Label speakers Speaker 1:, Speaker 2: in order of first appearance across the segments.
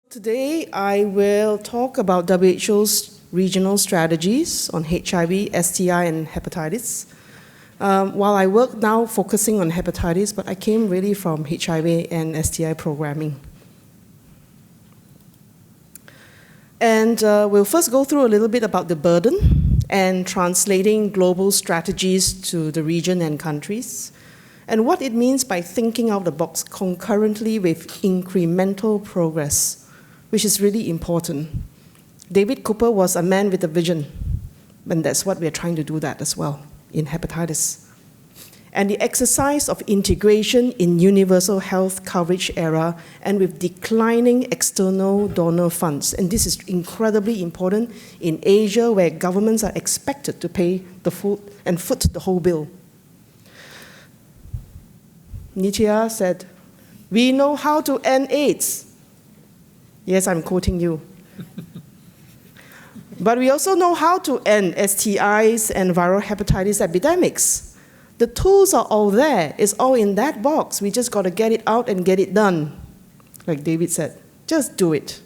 Speaker 1: Today, I will talk about WHO's regional strategies on HIV, STI, and hepatitis. While I work now focusing on hepatitis, but I came really from HIV and STI programming. And we'll first go through a little bit about the burden and translating global strategies to the region and countries, and what it means by thinking out the box concurrently with incremental progress, which is really important. David Cooper was a man with a vision, and that's what we're trying to do that as well in hepatitis. And the exercise of integration in universal health coverage era and with declining external donor funds. And this is incredibly important in Asia, where governments are expected to pay the full and foot the whole bill. Nitya said, "We know how to end AIDS." Yes, I'm quoting you. But we also know how to end STIs and viral hepatitis epidemics. The tools are all there. It's all in that box. We just got to get it out and get it done. Like David said, just do it.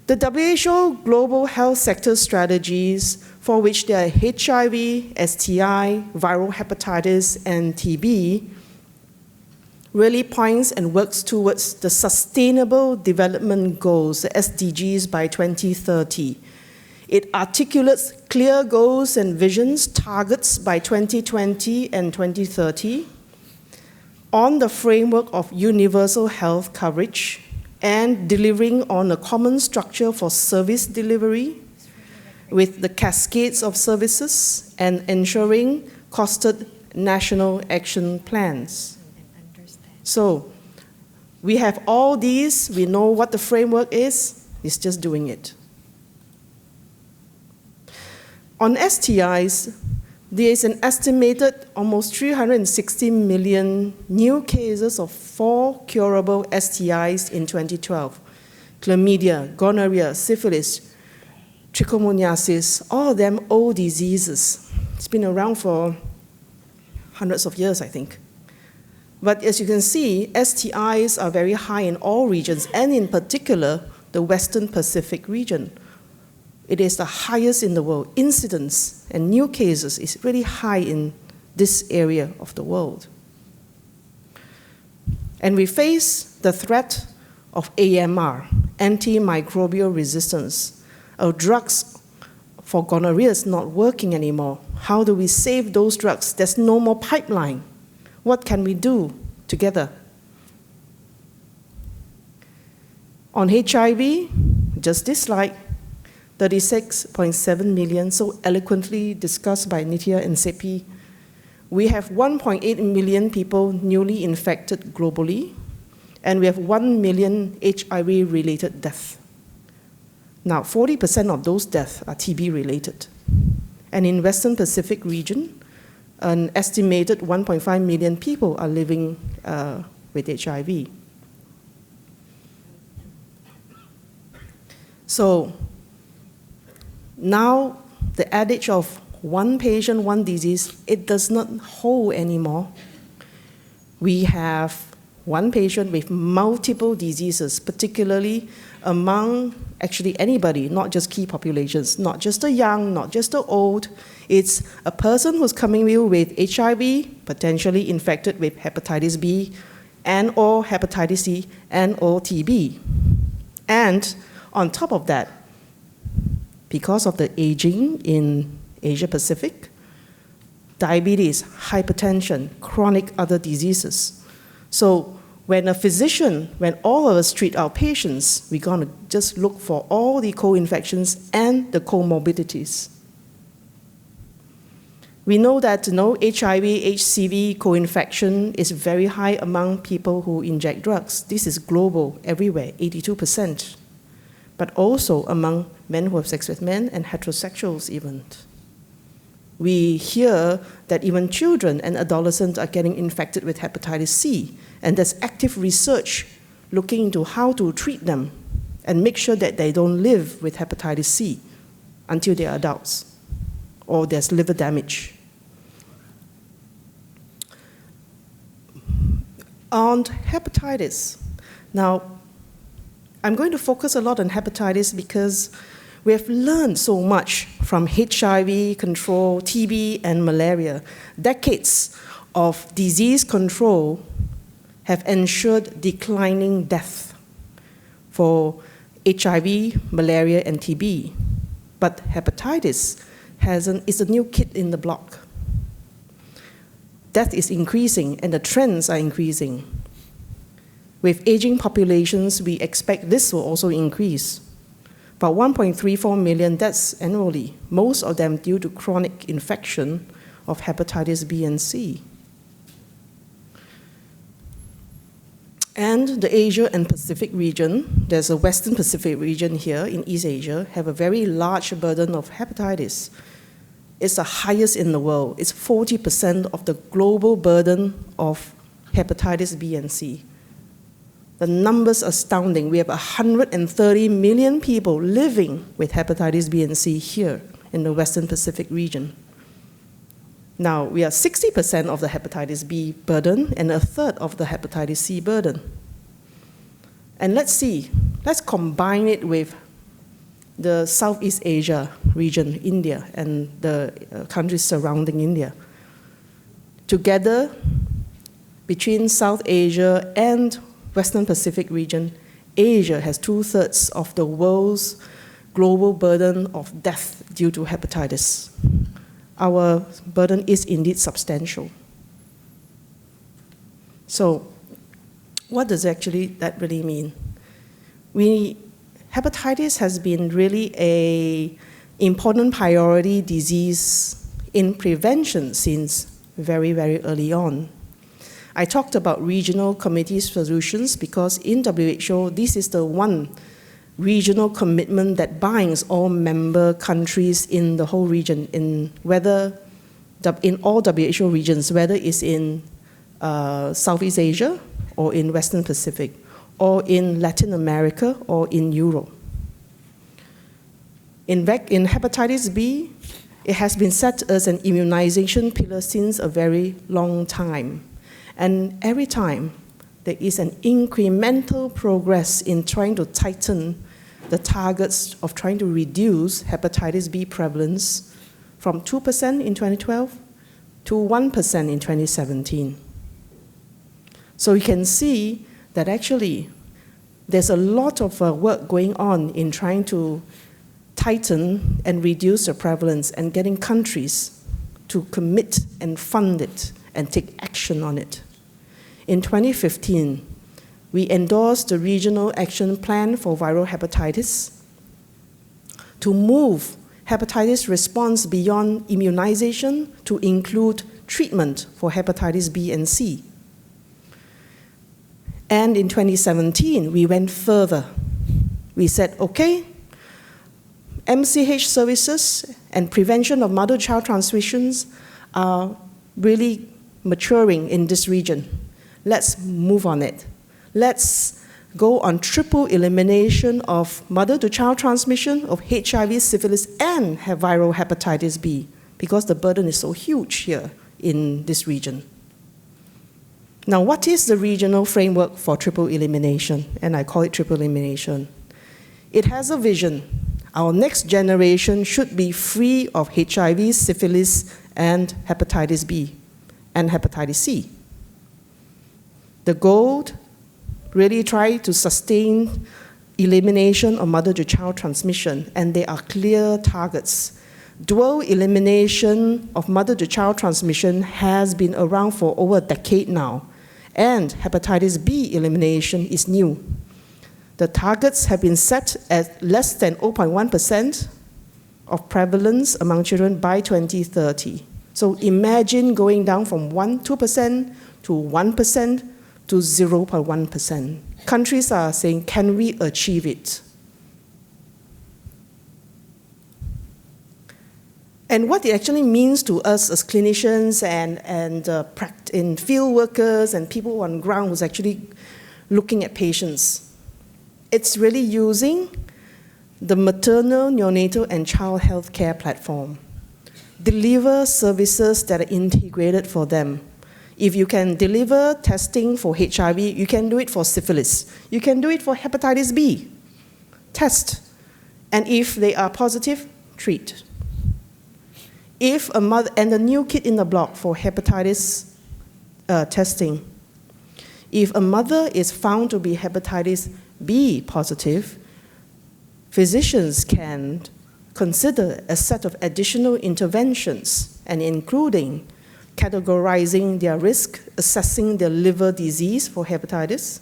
Speaker 1: The WHO Global Health Sector Strategies, for which there are HIV, STI, viral hepatitis, and TB, really points and works towards the Sustainable Development Goals, the SDGs, by 2030. It articulates clear goals and visions, targets by 2020 and 2030 on the framework of universal health coverage and delivering on a common structure for service delivery with the cascades of services and ensuring costed national action plans. So we have all these, we know what the framework is, it's just doing it. On STIs, there is an estimated almost 360 million new cases of 4 curable STIs in 2012. Chlamydia, gonorrhea, syphilis, trichomoniasis, all of them old diseases. It's been around for hundreds of years, I think. But as you can see, STIs are very high in all regions, and in particular, the Western Pacific region. It is the highest in the world. Incidence and new cases is really high in this area of the world. And we face the threat of AMR, antimicrobial resistance. Our drugs for gonorrhea is not working anymore. How do we save those drugs? There's no more pipeline. What can we do together? On HIV, just this slide, 36.7 million, so eloquently discussed by Nitya and Sepi. We have 1.8 million people newly infected globally, and we have 1 million HIV-related deaths. Now, 40% of those deaths are TB-related. And in Western Pacific region, an estimated 1.5 million people are living with HIV. So now the adage of one patient, one disease, it does not hold anymore. We have one patient with multiple diseases, particularly among actually anybody, not just key populations, not just the young, not just the old. It's a person who's coming with HIV, potentially infected with hepatitis B and or hepatitis C and or TB. And on top of that, because of the aging in Asia Pacific, diabetes, hypertension, chronic other diseases. So when a physician, when all of us treat our patients, we're going to just look for all the co-infections and the comorbidities. We know that HIV, HCV co-infection is very high among people who inject drugs. This is global, everywhere, 82%. But also among men who have sex with men and heterosexuals even. We hear that even children and adolescents are getting infected with hepatitis C, and there's active research looking into how to treat them and make sure that they don't live with hepatitis C until they're adults or there's liver damage. On hepatitis, Now, I'm going to focus a lot on hepatitis because we have learned so much from HIV control, TB, and malaria. Decades of disease control have ensured declining death for HIV, malaria, and TB. But hepatitis is a new kid in the block. Death is increasing, and the trends are increasing. With aging populations, we expect this will also increase. About 1.34 million deaths annually, most of them due to chronic infection of hepatitis B and C. And the Asia and Pacific region, there's a Western Pacific region here in East Asia, have a very large burden of hepatitis. It's the highest in the world. It's 40% of the global burden of hepatitis B and C. The numbers are astounding. We have 130 million people living with hepatitis B and C here in the Western Pacific region. Now, we are 60% of the hepatitis B burden and a third of the hepatitis C burden. And let's combine it with the Southeast Asia region, India, and the countries surrounding India. Together, between South Asia and Western Pacific region, Asia has 2/3 of the world's global burden of death due to hepatitis. Our burden is indeed substantial. So, what does that really mean? Hepatitis has been really an important priority disease in prevention since very, very early on. I talked about regional committee solutions because in WHO, this is the one regional commitment that binds all member countries in the whole region, in all WHO regions, whether it's in Southeast Asia or in Western Pacific, or in Latin America or in Europe. In hepatitis B, it has been set as an immunization pillar since a very long time. And every time there is an incremental progress in trying to tighten the targets of trying to reduce hepatitis B prevalence from 2% in 2012 to 1% in 2017. So you can see that actually there's a lot of work going on in trying to tighten and reduce the prevalence and getting countries to commit and fund it and take action on it. In 2015, we endorsed the Regional Action Plan for Viral Hepatitis to move hepatitis response beyond immunization to include treatment for hepatitis B and C. And in 2017, we went further. We said, okay, MCH services and prevention of mother-child transmissions are really maturing in this region. Let's move on it. Let's go on triple elimination of mother-to-child transmission of HIV, syphilis, and viral hepatitis B, because the burden is so huge here in this region. Now, what is the regional framework for triple elimination? And I call it triple elimination. It has a vision. Our next generation should be free of HIV, syphilis, and hepatitis B, and hepatitis C. The goal really try to sustain elimination of mother-to-child transmission, and there are clear targets. Dual elimination of mother-to-child transmission has been around for over a decade now, and hepatitis B elimination is new. The targets have been set at less than 0.1% of prevalence among children by 2030. So imagine going down from 2% to 1% to 0.1%. Countries are saying, can we achieve it? And what it actually means to us as clinicians and field workers and people on ground who's actually looking at patients, it's really using the maternal, neonatal, and child health care platform. Deliver services that are integrated for them. If you can deliver testing for HIV, you can do it for syphilis. You can do it for hepatitis B. Test. And if they are positive, treat. If a mother, and a new kid in the block for hepatitis testing, if a mother is found to be hepatitis B positive, physicians can consider a set of additional interventions, and including categorizing their risk, assessing their liver disease for hepatitis,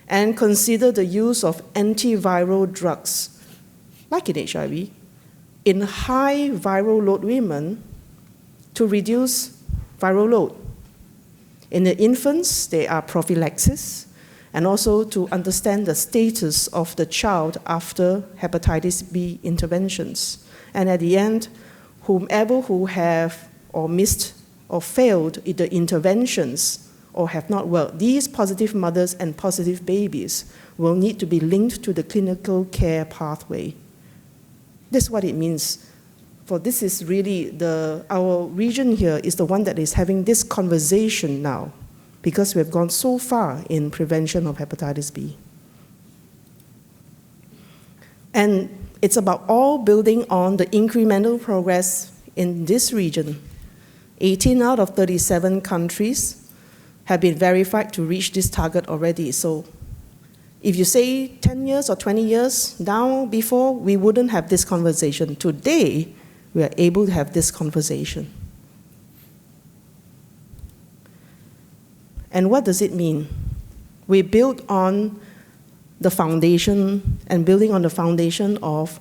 Speaker 1: and consider the use of antiviral drugs, like in HIV, in high viral load women to reduce viral load. In the infants, there are prophylaxis, and also to understand the status of the child after hepatitis B interventions. And at the end, whomever who have or missed or failed the interventions or have not worked, these positive mothers and positive babies will need to be linked to the clinical care pathway. This is what it means. For this is really our region here is the one that is having this conversation now, because we've gone so far in prevention of hepatitis B. And it's about all building on the incremental progress in this region. 18 out of 37 countries have been verified to reach this target already. So if you say 10 years or 20 years down before, we wouldn't have this conversation. Today, we are able to have this conversation. And what does it mean? We build on the foundation and building on the foundation of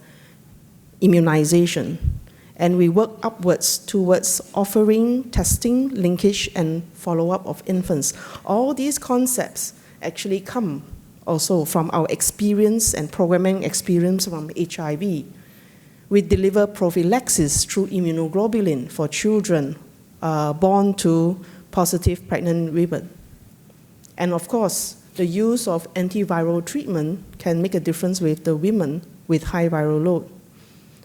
Speaker 1: immunization. And we work upwards towards offering testing, linkage, and follow-up of infants. All these concepts actually come also from our experience and programming experience from HIV. We deliver prophylaxis through immunoglobulin for children born to positive pregnant women. And of course, the use of antiviral treatment can make a difference with the women with high viral load.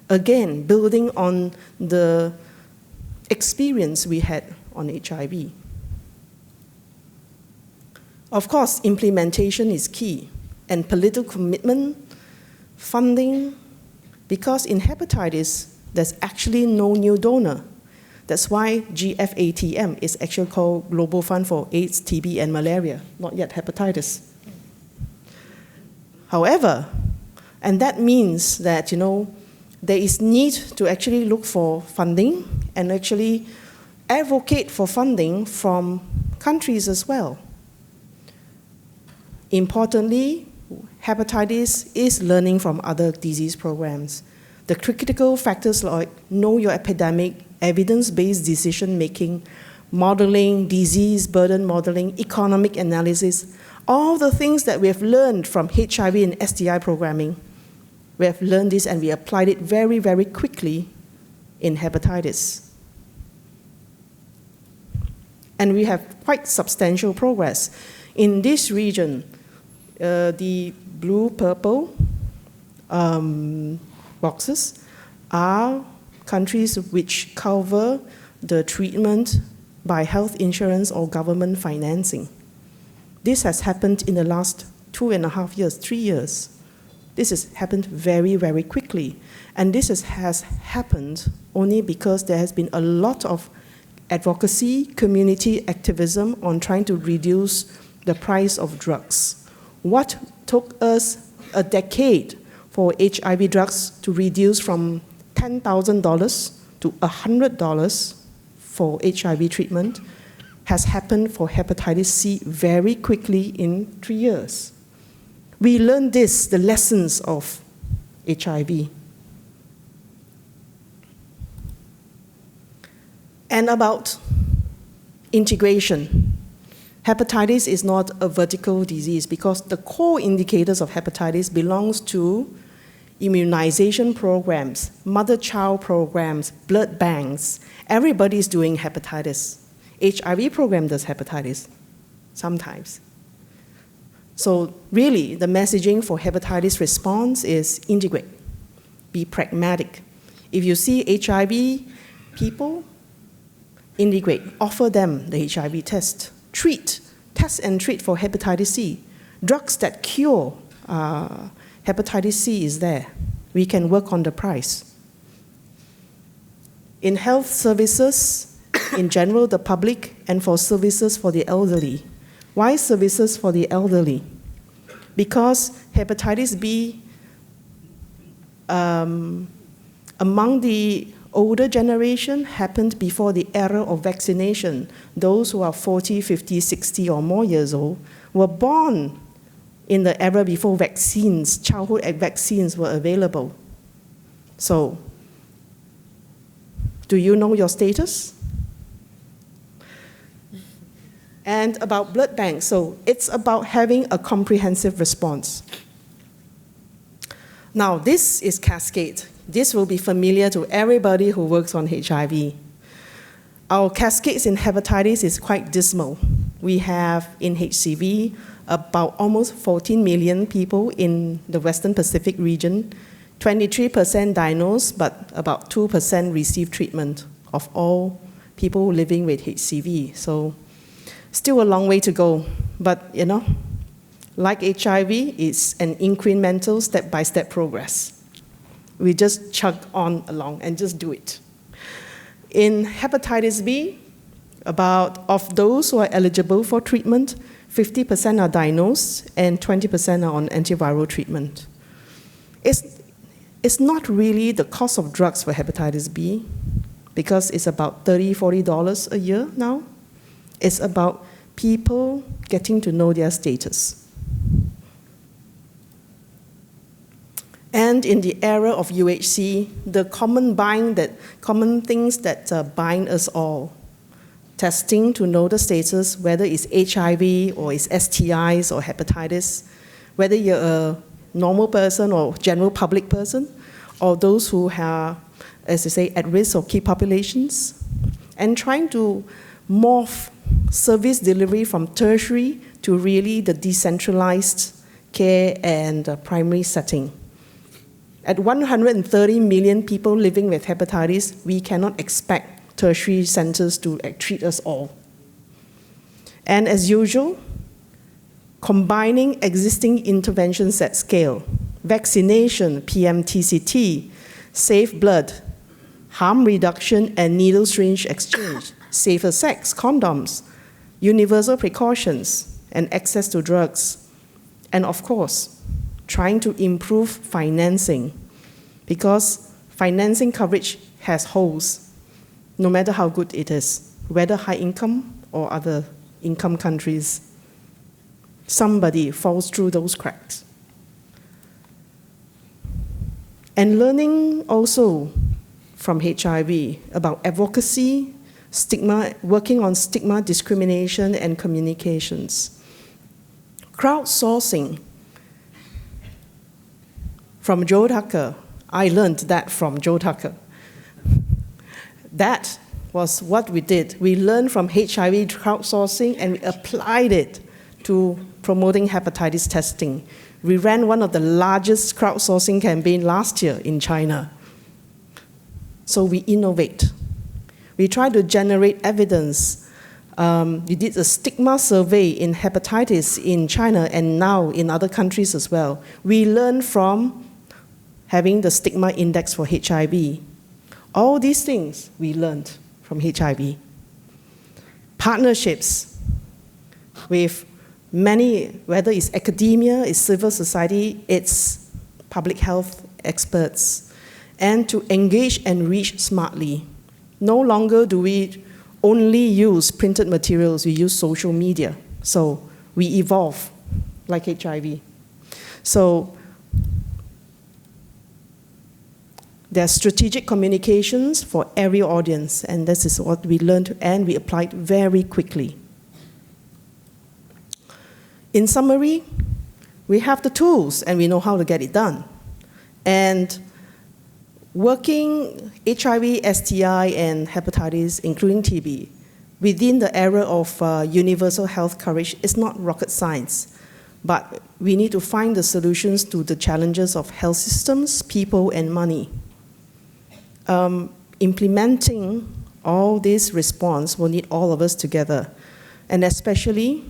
Speaker 1: Again, building on the experience we had on HIV. Of course, implementation is key, and political commitment, funding, because in hepatitis, there's actually no new donor. That's why GFATM is actually called Global Fund for AIDS, TB, and Malaria, not yet hepatitis. However, and that means that, there is need to actually look for funding and actually advocate for funding from countries as well. Importantly, hepatitis is learning from other disease programs. The critical factors like know your epidemic, evidence-based decision-making, modeling, disease burden modeling, economic analysis, all the things that we have learned from HIV and STI programming. We have learned this and we applied it very, very quickly in hepatitis. And we have quite substantial progress. In this region, the blue-purple boxes are countries which cover the treatment by health insurance or government financing. This has happened in the last 2.5 years, 3 years. This has happened very, very quickly. And this has happened only because there has been a lot of advocacy, community activism on trying to reduce the price of drugs. What took us a decade for HIV drugs to reduce from $10,000 to $100 for HIV treatment has happened for hepatitis C very quickly in 3 years. We learned this, the lessons of HIV. And about integration. Hepatitis is not a vertical disease because the core indicators of hepatitis belongs to immunization programs, mother-child programs, blood banks. Everybody is doing hepatitis. HIV program does hepatitis sometimes. So really, the messaging for hepatitis response is integrate, be pragmatic. If you see HIV people, integrate, offer them the HIV test, test and treat for hepatitis C. Drugs that cure hepatitis C is there. We can work on the price. In health services, in general, the public, and for services for the elderly. Why services for the elderly? Because hepatitis B, among the older generation, happened before the era of vaccination. Those who are 40, 50, 60 or more years old were born in the era before vaccines, childhood vaccines were available. So, do you know your status? And about blood banks, so it's about having a comprehensive response. Now, this is cascade. This will be familiar to everybody who works on HIV. Our cascades in hepatitis is quite dismal. We have in HCV about almost 14 million people in the Western Pacific region, 23% diagnosed, but about 2% receive treatment of all people living with HCV. So still a long way to go, but you know, like HIV, it's an incremental step-by-step progress. We just chug on along and just do it. In hepatitis B, of those who are eligible for treatment, 50% are diagnosed and 20% are on antiviral treatment. It's not really the cost of drugs for hepatitis B, because it's about $30, $40 a year now. It's about people getting to know their status. And in the era of UHC, the common things that bind us all, testing to know the status, whether it's HIV or it's STIs or hepatitis, whether you're a normal person or general public person, or those who are, as I say, at risk of key populations, and trying to morph service delivery from tertiary to really the decentralized care and primary setting. At 130 million people living with hepatitis, we cannot expect tertiary centers to treat us all. And as usual, combining existing interventions at scale, vaccination, PMTCT, safe blood, harm reduction and needle syringe exchange, safer sex, condoms, universal precautions, and access to drugs. And of course, trying to improve financing, because financing coverage has holes, no matter how good it is, whether high income or other income countries. Somebody falls through those cracks. And learning also from HIV about advocacy, stigma, working on stigma, discrimination, and communications. Crowdsourcing. From Joe Tucker, I learned that from Joe Tucker. That was what we did. We learned from HIV crowdsourcing and we applied it to promoting hepatitis testing. We ran one of the largest crowdsourcing campaigns last year in China. So we innovate. We try to generate evidence. We did a stigma survey in hepatitis in China and now in other countries as well. We learned from having the stigma index for HIV. All these things we learned from HIV. Partnerships with many, whether it's academia, it's civil society, it's public health experts, and to engage and reach smartly. No longer do we only use printed materials, we use social media. So we evolve like HIV. So there are strategic communications for every audience, and this is what we learned and we applied very quickly. In summary, we have the tools and we know how to get it done. And working HIV, STI, and hepatitis, including TB, within the era of universal health coverage is not rocket science, but we need to find the solutions to the challenges of health systems, people, and money. Implementing all this response will need all of us together, and especially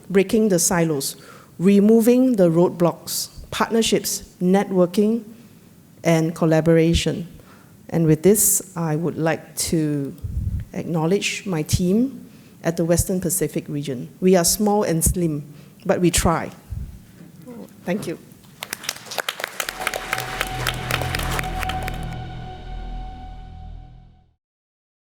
Speaker 1: breaking the silos, removing the roadblocks, partnerships, networking, and collaboration. And with this, I would like to acknowledge my team at the Western Pacific region. We are small and slim, but we try. Thank you.